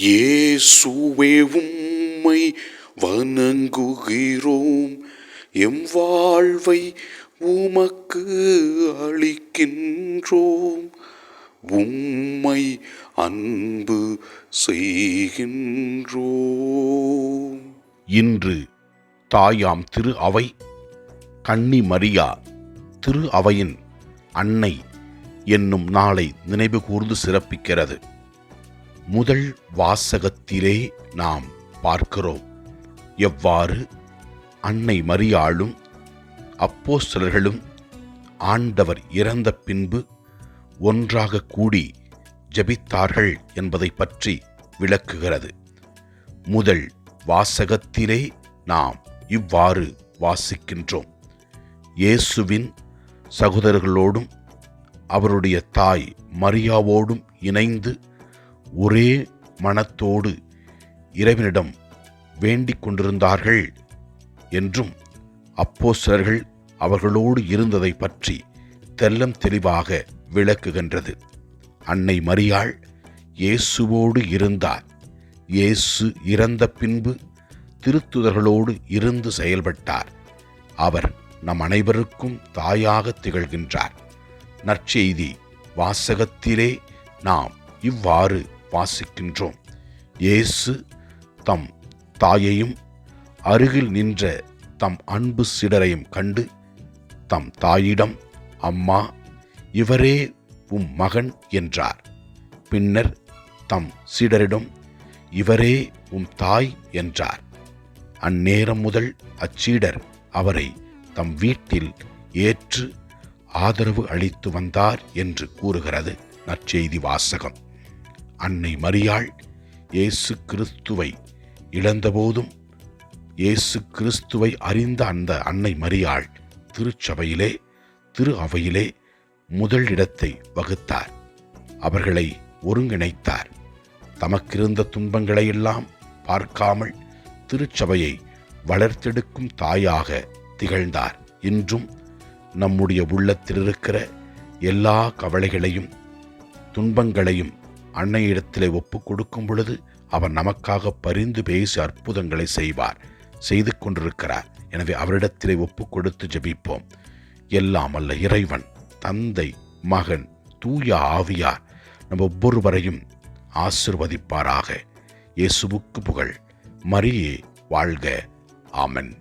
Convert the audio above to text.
இயேசுவே உம்மை வணங்குகிறோம், எம் வாழ்வை உமக்கு அளிக்கின்றோம், உம்மை அன்பு செய்கின்றோம். இன்று தாயாம் திரு அவை கன்னி மரியா திரு அவையின் அன்னை என்னும் நாளை நினைவு கூர்ந்து சிறப்பிக்கிறது. முதல் வாசகத்திலே நாம் பார்க்கிறோம் எவ்வாறு அன்னை மரியாளும் அப்போஸ்தலர்களும் ஆண்டவர் இறந்த பின்பு ஒன்றாக கூடி ஜெபித்தார்கள் என்பதை பற்றி விளக்குகிறது. முதல் வாசகத்திலே நாம் இவ்வாறு வாசிக்கின்றோம். இயேசுவின் சகோதரர்களோடும் அவருடைய தாய் மரியாவோடும் இணைந்து ஒரே மனத்தோடு இறைவனிடம் வேண்டிக் கொண்டிருந்தார்கள் என்றும் அப்போஸ்தலர்கள் அவர்களோடு இருந்ததை பற்றி தெல்லம் தெளிவாக விளக்குகின்றது. அன்னை மரியாள் இயேசுவோடு இருந்தார். இயேசு இறந்த பின்பு திருத்துதர்களோடு இருந்து செயல்பட்டார். அவர் நம் அனைவருக்கும் தாயாக திகழ்கின்றார். நற்செய்தி வாசகத்திலே நாம் இவ்வாறு வாசிக்கின்றோம். இயேசு தம் தாயையும் அருகில் நின்ற தம் அன்பு சீடரையும் கண்டு தம் தாயிடம், அம்மா, இவரே உம் மகன் என்றார். பின்னர் தம் சீடரிடம், இவரே உம் தாய் என்றார். அந்நேரம் முதல் அச்சீடர் அவரை தம் வீட்டில் ஏற்று ஆதரவு அளித்து வந்தார் என்று கூறுகிறது நற்செய்தி வாசகம். அன்னை மரியாள் இயேசு கிறிஸ்துவை இழந்தபோதும் இயேசு கிறிஸ்துவை அறிந்த அந்த அன்னை மரியாள் திருச்சபையிலே திரு அவையிலே முதல் இடத்தை வகுத்தார். அவர்களை ஒருங்கிணைத்தார். தமக்கிருந்த துன்பங்களையெல்லாம் பார்க்காமல் திருச்சபையை வளர்த்தெடுக்கும் தாயாக திகழ்ந்தார். இன்றும் நம்முடைய உள்ளத்தில் இருக்கிற எல்லா கவலைகளையும் துன்பங்களையும் அன்னையிடத்திலே ஒப்பு கொடுக்கும் பொழுது அவர் நமக்காக பரிந்து பேசி அற்புதங்களை செய்து கொண்டிருக்கிறார். எனவே அவரிடத்திலே ஒப்பு கொடுத்து ஜெபிப்போம். எல்லாம் அல்ல இறைவன், தந்தை, மகன், தூய ஆவியார் நம் ஒவ்வொருவரையும் ஆசீர்வதிப்பாராக. இயேசுவுக்கு புகழ். மரியே வாழ்க. ஆமென்.